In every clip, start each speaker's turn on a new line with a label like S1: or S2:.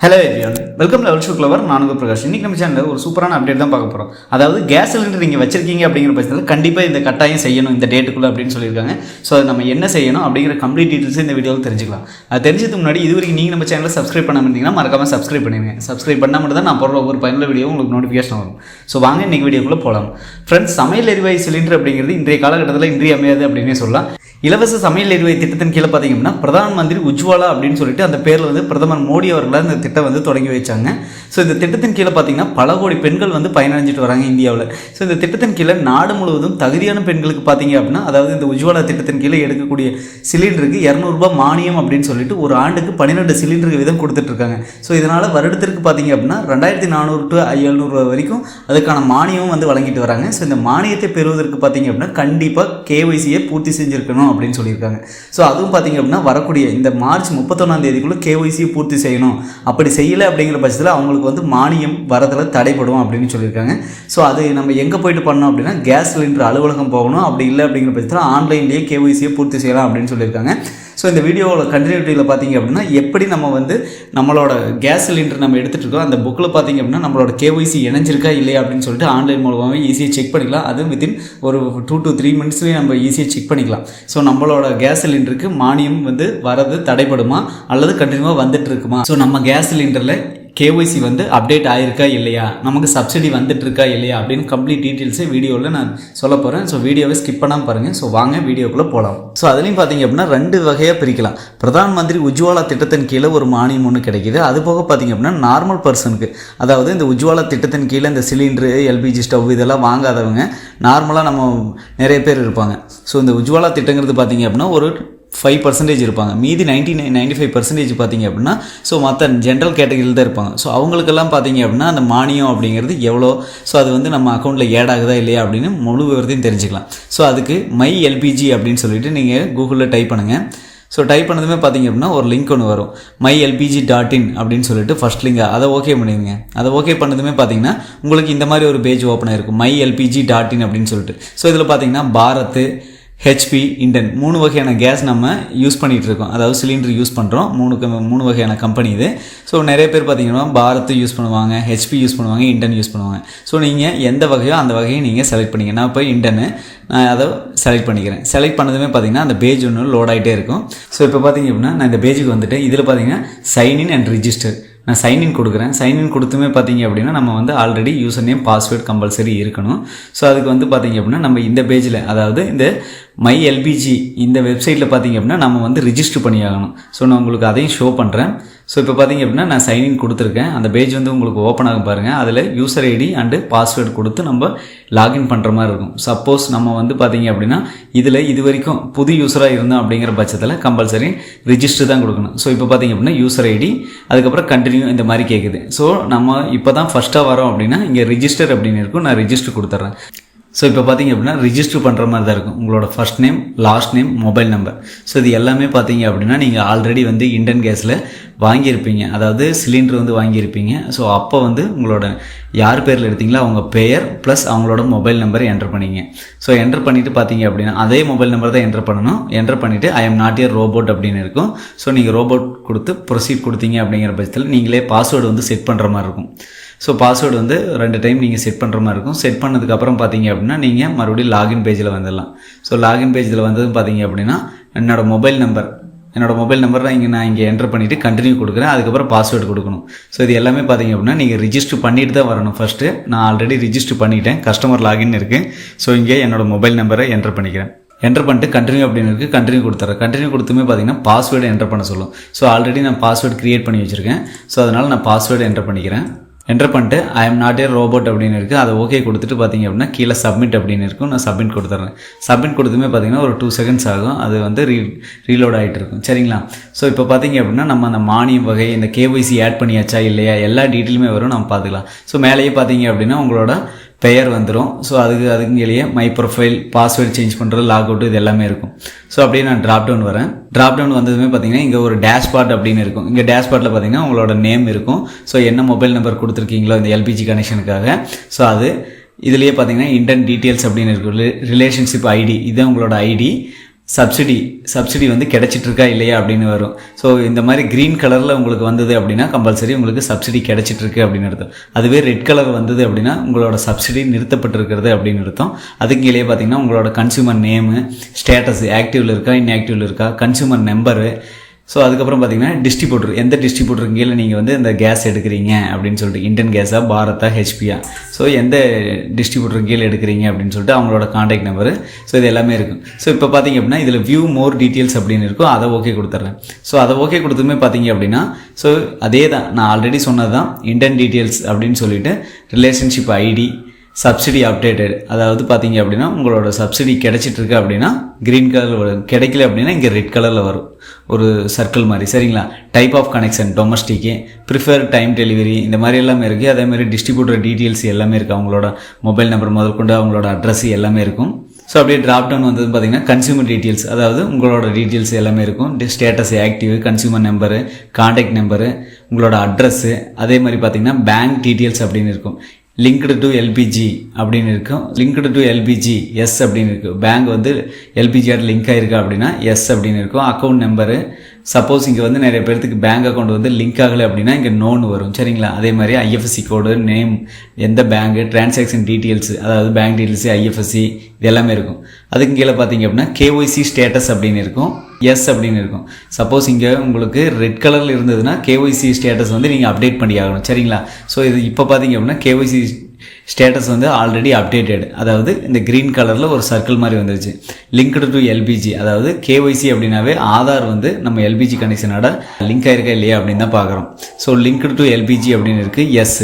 S1: Hello everyone, welcome level show clever. நான் உங்கள் பிரகாஷ். இன்றைக்கி நம்ம சேனலில் ஒரு சூப்பரான அப்டேட் தான் பார்க்க போகிறோம். அதாவது கேஸ் சிலிண்டர் நீங்கள் வச்சிருக்கீங்க அப்படிங்கிற பட்சத்தில் கண்டிப்பாக இந்த கட்டாயம் செய்யணும் இந்த டேட்டுக்குள்ளே அப்படின்னு சொல்லியிருக்காங்க. ஸோ அது நம்ம என்ன செய்யணும் அப்படிங்கிற கம்ப்ளீட் டீட்டெயில்ஸ் இந்த வீடியோவில் தெரிஞ்சுக்கலாம். அது தெரிஞ்சதுக்கு முன்னாடி இது வரைக்கும் நீங்கள் நம்ம சேனலில் சப்ஸ்கிரைப் பண்ணாமல் இருந்தீங்கன்னா மறக்காமல் சப்ஸ்கிரைப் பண்ணிடுங்க. சப்ஸ்கிரைப் பண்ணால் மட்டும் தான் நான் போடுற ஒவ்வொரு பயனுள்ள வீடியோ உங்களுக்கு நோட்டிஃபிகேஷன் வரும். ஸோ வாங்க இன்றைக்கி வீடியோக்குள்ளே போகலாம். ஃப்ரெண்ட்ஸ், சமையல் எரிவாயு சிலிண்டர் அப்படிங்கிறது இன்றைய காலகட்டத்தில் இன்றியமையாது அப்படின்னே சொல்லலாம். இலவச சமையல் எரிவாயு திட்டத்தின் கீழே பார்த்தீங்க அப்படின்னா பிரதான் மந்திரி உஜ்வாலா அப்படின்னு சொல்லிட்டு அந்த பேரில் வந்து பிரதமர் மோடி அவர்களால் இந்த திட்டம் வந்து தொடங்கி வச்சாங்க. ஸோ இந்த திட்டத்தின் கீழே பார்த்தீங்கன்னா பல கோடி பெண்கள் வந்து பயனடைஞ்சிட்டு வராங்க இந்தியாவில். ஸோ இந்த திட்டத்தின் கீழே நாடு முழுவதும் தகுதியான பெண்களுக்கு பார்த்தீங்க அப்படின்னா, அதாவது இந்த உஜ்வாலா திட்டத்தின் கீழே எடுக்கக்கூடிய சிலிண்டருக்கு 200 ரூபாய் மானியம் அப்படின்னு சொல்லிட்டு ஒரு ஆண்டுக்கு 12 சிலிண்டருக்கு விதம் கொடுத்துட்ருக்காங்க. ஸோ இதனால் வருடத்திற்கு பார்த்தீங்க அப்படின்னா 2400 to 700 வரைக்கும் அதுக்கான மானியமும் வந்து வழங்கிட்டு வராங்க. ஸோ இந்த மானியத்தை பெறுவதற்கு பார்த்தீங்க அப்படின்னா கண்டிப்பாக கேஒய்சியை பூர்த்தி செஞ்சுருக்கணும் அப்படின்னு சொல்லியிருக்காங்க. ஸோ அதுவும் பார்த்தீங்க அப்படின்னா வரக்கூடிய இந்த மார்ச் 31ஆம் தேதிக்குள்ளே கேஒய்சியை பூர்த்தி செய்யணும். அப்படி செய்யலை அப்படிங்கிற பட்சத்தில் அவங்களுக்கு வந்து மானியம் வரதில் தடைப்படும் அப்படின்னு சொல்லியிருக்காங்க. ஸோ அது நம்ம எங்கே போயிட்டு பண்ணோம் அப்படின்னா கேஸ் சிலிண்டர் அலுவலகம் போகணும். அப்படி இல்லை அப்படிங்கிற பட்சத்தில் ஆன்லைன்லேயே கேஒய்சியை பூர்த்தி செய்யலாம் அப்படின்னு சொல்லியிருக்காங்க. ஸோ இந்த வீடியோவோட கண்டினியூட்டியில் பார்த்தீங்க அப்படின்னா எப்படி நம்ம வந்து நம்மளோட கேஸ் சிலிண்டர் நம்ம எடுத்துகிட்டு இருக்கோம் அந்த புக்கில் பார்த்தீங்க அப்படின்னா நம்மளோட கேஒய்சி இணைஞ்சிருக்கா இல்லையா அப்படின்னு சொல்லிட்டு ஆன்லைன் மூலமாகவே ஈஸியாக செக் பண்ணிக்கலாம். அதுவும் வித்தின் ஒரு 2 to 3 மினிட்ஸ்லேயே நம்ம ஈஸியாக செக் பண்ணிக்கலாம். ஸோ நம்மளோட கேஸ் சிலிண்டருக்கு மானியம் வந்து வரது தடைப்படுமா அல்லது கண்டினியூவாக வந்துட்டு இருக்குமா, ஸோ நம்ம கேஸ் சிலிண்டரில் கேஒய்சி வந்து அப்டேட் ஆகிருக்கா இல்லையா, நமக்கு சப்சிடி வந்துட்டுருக்கா இல்லையா அப்படின்னு கம்ப்ளீட் டீட்டெயில்ஸை வீடியோவில் நான் சொல்ல போகிறேன். ஸோ வீடியோவை ஸ்கிப் பண்ணாமல் பாருங்கள். ஸோ வாங்க வீடியோக்குள்ளே போகலாம். ஸோ அதுலேயும் பார்த்தீங்க அப்படின்னா 2 வகையாக பிரிக்கலாம். பிரதான் மந்திரி உஜ்வாலா திட்டத்தின் கீழே ஒரு மானியம் ஒன்று கிடைக்கிது. அது போக பார்த்தீங்க அப்படின்னா நார்மல் பர்சனுக்கு, அதாவது இந்த உஜ்வாலா திட்டத்தின் கீழே இந்த சிலிண்டரு, எல்பிஜி ஸ்டவ் இதெல்லாம் வாங்காதவங்க நார்மலாக நம்ம நிறைய பேர் இருப்பாங்க. ஸோ இந்த உஜ்வாலா திட்டங்கிறது பார்த்தீங்க அப்படின்னா ஒரு 5% இருப்பாங்க. மீதி 95% பார்த்தீங்க அப்படின்னா ஸோ மற்ற ஜென்ரல் கேட்டகரியில் தான் இருப்பாங்க. ஸோ அவங்களுக்கெல்லாம் பார்த்தீங்க அப்படின்னா அந்த மானியம் அப்படிங்கிறது எவ்வளோ, ஸோ அது வந்து நம்ம அக்கௌண்ட்டில் ஏட் ஆகுதா இல்லையா அப்படின்னு முழு விவரத்தையும் தெரிஞ்சுக்கலாம். ஸோ அதுக்கு மை எல்பிஜி அப்படின்னு சொல்லிட்டு நீங்கள் கூகுளில் டைப் பண்ணுங்கள். ஸோ டைப் பண்ணதுமே பார்த்தீங்க அப்படின்னா ஒரு லிங்க் ஒன்று வரும், mylpg.in அப்படின்னு சொல்லிட்டு ஃபஸ்ட் லிங்க் அதை ஓகே பண்ணிடுங்க. அதை ஓகே பண்ணதுமே பார்த்தீங்கன்னா உங்களுக்கு இந்த மாதிரி ஒரு பேஜ் ஓப்பன் ஆகிருக்கும், mylpg.in அப்படின்னு சொல்லிட்டு. ஸோ இதில் பார்த்தீங்கன்னா பாரத், ஹெச்பி, இண்டன் 3 வகையான கேஸ் நம்ம யூஸ் பண்ணிகிட்டு இருக்கோம். அதாவது சிலிண்டர் யூஸ் பண்ணுறோம். 3 வகையான கம்பெனி இது. ஸோ நிறைய பேர் பார்த்தீங்கன்னா பாரத் யூஸ் பண்ணுவாங்க, ஹெச்பி யூஸ் பண்ணுவாங்க, இண்டன் யூஸ் பண்ணுவாங்க. ஸோ நீங்கள் எந்த வகையோ அந்த வகையை நீங்கள் செலக்ட் பண்ணிங்க. நான் இப்போ இண்டனு அதை செலக்ட் பண்ணிக்கிறேன். செலக்ட் பண்ணதுமே பார்த்தீங்கன்னா அந்த பேஜ் ஒன்று லோட் ஆகிட்டே இருக்கும். ஸோ இப்போ பார்த்தீங்க அப்படின்னா நான் இந்த பேஜுக்கு வந்துட்டு இதில் பார்த்தீங்கன்னா சைன்இன் அண்ட் ரிஜிஸ்டர் நான் சைன்இன் கொடுக்குறேன். சைன்இன் கொடுத்துமே பார்த்தீங்க அப்படின்னா நம்ம வந்து already user name password compulsory இருக்கணும். ஸோ அதுக்கு வந்து பார்த்தீங்க அப்படின்னா நம்ம இந்த பேஜில், அதாவது இந்த மை எல்பிஜி இந்த வெப்சைட்டில் பார்த்தீங்க அப்படின்னா நம்ம வந்து ரிஜிஸ்டர் பண்ணி ஆகணும். ஸோ நான் உங்களுக்கு அதையும் ஷோ பண்ணுறேன். ஸோ இப்போ பார்த்தீங்க அப்படின்னா நான் சைன்இன் கொடுத்துருக்கேன். அந்த பேஜ் வந்து உங்களுக்கு ஓப்பன் ஆகும் பாருங்கள். அதில் யூசர் ஐடி அண்டு பாஸ்வேர்டு கொடுத்து நம்ம லாகின் பண்ணுற மாதிரி இருக்கும். சப்போஸ் நம்ம வந்து பார்த்தீங்க அப்படின்னா இதில் இது வரைக்கும் புது யூஸராக இருந்தோம் அப்படிங்கிற பட்சத்தில் கம்பல்சரி ரிஜிஸ்டர் தான் கொடுக்கணும். ஸோ இப்போ பார்த்தீங்க அப்படின்னா யூசர் ஐடி, அதுக்கப்புறம் கண்டினியூ இந்த மாதிரி கேட்குது. ஸோ நம்ம இப்போ தான் ஃபஸ்ட்டாக வரோம் அப்படின்னா இங்கே ரிஜிஸ்டர் அப்படின்னு இருக்கும். நான் ரிஜிஸ்டர் கொடுத்துட்றேன். ஸோ இப்போ பார்த்தீங்க அப்படின்னா ரிஜிஸ்டர் பண்ணுற மாதிரி தான் இருக்கும். உங்களோட first name, last name, mobile number. So இது எல்லாமே பார்த்தீங்க அப்படின்னா நீங்கள் ஆல்ரெடி வந்து இண்டன் கேஸில் வாங்கியிருப்பீங்க, அதாவது சிலிண்டர் வந்து வாங்கியிருப்பீங்க. ஸோ அப்போ வந்து உங்களோட யார் பேரில் எடுத்தீங்களோ அவங்க பெயர் ப்ளஸ் அவங்களோட மொபைல் நம்பரை என்டர் பண்ணிங்க. ஸோ என்டர் பண்ணிவிட்டு பார்த்தீங்க அப்படின்னா அதே மொபைல் நம்பர் தான் என்டர் பண்ணணும். என்டர் பண்ணிவிட்டு I am not a robot அப்படின்னு இருக்கும். ஸோ நீங்கள் ரோபோட் கொடுத்து ப்ரொசீட் கொடுத்தீங்க அப்படிங்கிற பட்சத்தில் நீங்களே பாஸ்வேர்டு வந்து செட் பண்ணுற மாதிரி இருக்கும். ஸோ பாஸ்வேர்டு வந்து 2 டைம் நீங்கள் செட் பண்ணுற மாதிரி இருக்கும். செட் பண்ணதுக்கப்புறம் பார்த்தீங்க அப்படின்னா நீங்கள் மறுபடியும் லாகின் பேஜில் வந்துடலாம். ஸோ லாகின் பேஜில் வந்ததும் பார்த்தீங்க அப்படின்னா என்னோட மொபைல் நம்பர் தான் நான் இங்கே என்டர் பண்ணிவிட்டு கண்டினியூ கொடுக்குறேன். அதுக்கப்புறம் பாஸ்வேர்டு கொடுக்கணும். ஸோ இது எல்லாமே பார்த்தீங்க அப்படின்னா நீங்கள் ரிஜிஸ்டர் பண்ணிட்டு தான் வரணும். ஃபஸ்ட்டு நான் ஆல்ரெடி ரிஜிஸ்டர் பண்ணிட்டேன், கஸ்டமர் லாகின் இருக்குது. ஸோ இங்கே என்னோட மொபைல் நம்பரை என்டர் பண்ணிக்கிறேன். என்டர் பண்ணிட்டு கண்டினியூ அப்படின்னு இருக்குது, கண்டினியூ கொடுத்துட்றேன். கண்டினியூ கொடுத்துமே பார்த்தீங்கன்னா பாஸ்வேர்டு என்டர் பண்ண சொல்லும். ஸோ ஆல்ரெடி நான் பாஸ்வேர்டு க்ரியேட் பண்ணி வச்சுருக்கேன். ஸோ அதனால் நான் பாஸ்வேர்டு என்டர் பண்ணிக்கிறேன். என்டர் பண்ணிட்டு I am not a robot அப்படின்னு இருக்குது. அதை ஓகே கொடுத்துட்டு பார்த்தீங்க அப்படின்னா கீழே சப்மிட் அப்படின்னு இருக்கும். நான் சப்மிட் கொடுத்துட்றேன். சப்மிட் கொடுத்துமே பார்த்தீங்கன்னா ஒரு 2 செகண்ட்ஸ் ஆகும். அது வந்து ரீலோட் ஆகிட்டு இருக்கும். சரிங்களா? ஸோ இப்போ பார்த்தீங்க அப்படின்னா நம்ம அந்த மானியம் வகை, இந்த கேஒய்சி ஆட் பண்ணியாச்சா இல்லையா எல்லா டீட்டெயிலுமே வரும், நம்ம பார்த்துக்கலாம். ஸோ மேலேயே பார்த்தீங்க அப்படின்னா உங்களோட பெயர் வந்துடும். ஸோ அதுக்குங்கேயே மை ப்ரொஃபைல், பாஸ்வேர்டு சேஞ்ச் பண்ணுறது, லாக் அவுட், இது எல்லாமே இருக்கும். ஸோ அப்படியே நான் ட்ராப் டவுன் வரேன். ட்ராப் டவுன் வந்ததுமே பார்த்தீங்கன்னா இங்கே ஒரு டேஷ்பாட் அப்படின்னு இருக்கும். இங்கே டேஷ்பாட்டில் பார்த்தீங்கன்னா உங்களோட நேம் இருக்கும். ஸோ என்ன மொபைல் நம்பர் கொடுத்துருக்கீங்களோ இந்த எல்பிஜி கனெக்ஷனுக்காக, ஸோ அது இதுலேயே பார்த்தீங்கன்னா இண்டன் டீட்டெயில்ஸ் அப்படின்னு இருக்கும். ரிலேஷன்ஷிப் ஐடி, இதுதான் உங்களோட ஐடி. சப்சிடி வந்து கிடைச்சிட்ருக்கா இல்லையா அப்படின்னு வரும். ஸோ இந்த மாதிரி க்ரீன் கலரில் உங்களுக்கு வந்தது அப்படின்னா கம்பல்சரி உங்களுக்கு சப்சிடி கிடைச்சிட்ருக்கு அப்படின்னு அர்த்தம். அதுவே ரெட் கலர் வந்தது அப்படின்னா உங்களோட சப்சிடி நிறுத்தப்பட்டிருக்கிறது அப்படின்னு அர்த்தம். அதுக்கு கீழே பார்த்தீங்கன்னா உங்களோட கன்சியூமர் நேமு, ஸ்டேட்டஸ், ஆக்டிவில் இருக்கா இன்ஆக்டிவில் இருக்கா, கன்சியூமர் நம்பரு, ஸோ அதுக்கப்புறம் பார்த்தீங்கன்னா டிஸ்ட்ரிபியூட்டர், எந்த டிஸ்ட்ரிபியூட்டருக்கு கீழே நீங்கள் வந்து இந்த கேஸ் எடுக்கிறீங்க அப்படின்னு சொல்லிட்டு, இண்டியன் கேஸா, பாரத்தா, ஹெச்பியா, ஸோ எந்த டிஸ்ட்ரிபியூட்டருக்கு கீழே எடுக்கிறீங்க அப்படின்னு சொல்லிட்டு அவங்களோட காண்டாக்ட் நம்பரு, ஸோ இது எல்லாமே இருக்கும். ஸோ இப்போ பார்த்தீங்க அப்படின்னா இதில் வியூ மோர் டீட்டெயில்ஸ் அப்படின்னு இருக்கும், அதை ஓகே கொடுத்துட்றேன். ஸோ அதை ஓகே கொடுத்துமே பார்த்தீங்க அப்படின்னா ஸோ அதே தான் நான் ஆல்ரெடி சொன்னது தான், இண்டியன் டீட்டெயில்ஸ் அப்படின்னு சொல்லிட்டு ரிலேஷன்ஷிப் ஐடி, சப்சிடி அப்டேட்டட், அதாவது பார்த்தீங்க அப்படின்னா உங்களோட சப்சிடி கிடைச்சிட்ருக்கு அப்படின்னா க்ரீன் கலரில் வரும், கிடைக்கல அப்படின்னா இங்கே ரெட் கலரில் வரும் ஒரு சர்க்கிள் மாதிரி, சரிங்களா. Type of connection domestic, prefer time delivery, இந்த மாதிரி எல்லாமே இருக்குது. அதேமாதிரி டிஸ்ட்ரிபியூட்டர் டீட்டெயில்ஸ் எல்லாமே இருக்குது, அவங்களோட மொபைல் நம்பர் முதல் கொண்டு அவங்களோட அட்ரஸ் எல்லாமே இருக்கும். ஸோ அப்படியே ட்ராப் டவுன் வந்தது பார்த்தீங்கன்னா கன்சியூமர் டீட்டெயில்ஸ், அதாவது உங்களோட டீட்டெயில்ஸ் எல்லாமே இருக்கும். Status active, consumer number, contact number, உங்களோட அட்ரஸ்ஸு, அதே மாதிரி பார்த்தீங்கன்னா பேங்க் டீட்டெயில்ஸ் அப்படின்னு இருக்கும். லிங்க்டு டு எல்பிஜி அப்படின்னு இருக்கும், லிங்க்டு டு எல்பிஜி எஸ் அப்படின்னு இருக்கும். பேங்க் வந்து எல்பிஜியோட லிங்க் ஆகிருக்கா அப்படின்னா எஸ் அப்படின்னு இருக்கும். அக்கௌண்ட் நம்பரு, சப்போஸ் இங்கே வந்து நிறைய பேர்த்துக்கு பேங்க் அக்கௌண்ட் வந்து லிங்க் ஆகலை அப்படின்னா இங்கே நோன் வரும், சரிங்களா. அதே மாதிரி ஐஎஃப்எஸ்சி கோடு, நேம், எந்த பேங்கு, டிரான்சாக்ஷன் டீட்டெயில்ஸ், அதாவது பேங்க் டீட்டெயில்ஸு, ஐஎஃப்எஸ்சி, இது எல்லாமே இருக்கும். அதுக்கு கீழே பார்த்தீங்க அப்படின்னா கேஒய்சி ஸ்டேட்டஸ் அப்படின்னு இருக்கும், எஸ் அப்படின்னு இருக்கும். சப்போஸ் இங்கே உங்களுக்கு ரெட் கலரில் இருந்ததுன்னா கேஒய்சி ஸ்டேட்டஸ் வந்து நீங்கள் அப்டேட் பண்ணி ஆகணும், சரிங்களா. ஸோ இது இப்போ பார்த்தீங்க அப்படின்னா கேஒய்சி ஸ்டேட்டஸ் வந்து ஆல்ரெடி அப்டேட்டட், அதாவது இந்த க்ரீன் கலரில் ஒரு சர்க்கிள் மாதிரி வந்துருச்சு. லிங்க்டு டு எல்பிஜி, அதாவது கேஒய்சி அப்படின்னாவே ஆதார் வந்து நம்ம எல்பிஜி கனெக்ஷனோட லிங்க் ஆயிருக்கா இல்லையா அப்படின்னு தான் பார்க்குறோம். ஸோ லிங்க்டு டு எல்பிஜி அப்படின்னு இருக்குது, எஸ்.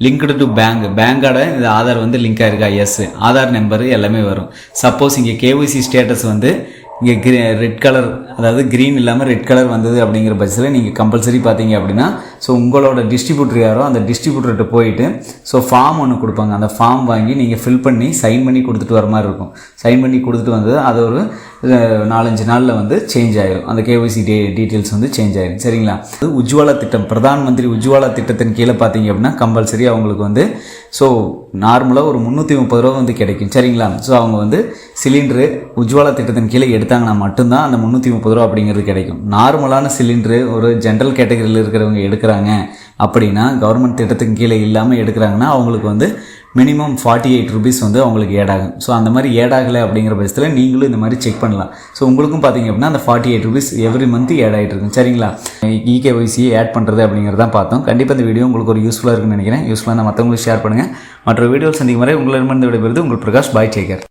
S1: லிங்க்டு டு பேங்கோட இந்த ஆதார் வந்து லிங்க் ஆயிருக்கா, எஸ். ஆதார் நம்பரு எல்லாமே வரும். சப்போஸ் இங்கே கேஒய்சி ஸ்டேட்டஸ் வந்து இங்கே ரெட் கலர், அதாவது க்ரீன் இல்லாமல் ரெட் கலர் வந்தது அப்படிங்கிற பட்சத்தில் நீங்கள் கம்பல்சரி பார்த்தீங்க அப்படின்னா ஸோ உங்களோட டிஸ்ட்ரிபியூட்டர் யாரோ அந்த டிஸ்ட்ரிபியூட்டர்கிட்ட போயிட்டு ஸோ ஃபார்ம் ஒன்று கொடுப்பாங்க, அந்த ஃபார்ம் வாங்கி நீங்கள் ஃபில் பண்ணி சைன் பண்ணி கொடுத்துட்டு வர மாதிரி இருக்கும். சைன் பண்ணி கொடுத்துட்டு வந்தது அது ஒரு 4-5 நாளில் வந்து சேஞ்ச் ஆகிடும், அந்த கேஒய்சி டீட்டெயில்ஸ் வந்து சேஞ்ச் ஆகிடும், சரிங்களா. அது உஜ்வாலா திட்டம், பிரதான் மந்திரி உஜ்வாலா திட்டத்தின் கீழே பார்த்தீங்க அப்படின்னா கம்பல்சரி அவங்களுக்கு வந்து ஸோ நார்மலாக ஒரு 330 ரூபா வந்து கிடைக்கும், சரிங்களா. ஸோ அவங்க வந்து சிலிண்டரு உஜ்வாலா திட்டத்தின் கீழே எடுத்தாங்கன்னா மட்டும்தான் அந்த 330 ரூபா அப்படிங்கிறது கிடைக்கும். நார்மலான சிலிண்டரு ஒரு ஜென்ரல் கேட்டகரியில் இருக்கிறவங்க எடுக்கிறாங்க அப்படின்னா, கவர்மெண்ட் திட்டத்துக்கு கீழே இல்லாமல் எடுக்கிறாங்கன்னா அவங்களுக்கு வந்து மினிமம் 48 ருபீஸ் வந்து அவங்களுக்கு ஏடாகும். ஸோ அந்த மாதிரி ஏடாகலை அப்படிங்கிற பட்சத்தில் நீங்களும் இந்த மாதிரி செக் பண்ணலாம். ஸோ உங்களுக்கும் பார்த்தீங்க அப்படின்னா அந்த 48 ருபீஸ் எவ்ரி மந்த் ஏட் ஆகிட்டு இருக்கும், சரிங்களா. இகேஒய்சி ஆட் பண்ணுறது அப்படிங்கிறதான் பார்த்தோம். கண்டிப்பாக இந்த வீடியோ உங்களுக்கு ஒரு யூஸ்ஃபுல்லாக இருக்குன்னு நினைக்கிறேன். யூஸ்ஃபுல்லாக மற்றவங்களுக்கு ஷேர் பண்ணுங்கள். மற்ற வீடியோவில் சந்திக்கும் வரை உங்களிடமிருந்து விடைபெறுவது உங்கள் பிரகாஷ். பாய், டேக் கேர்.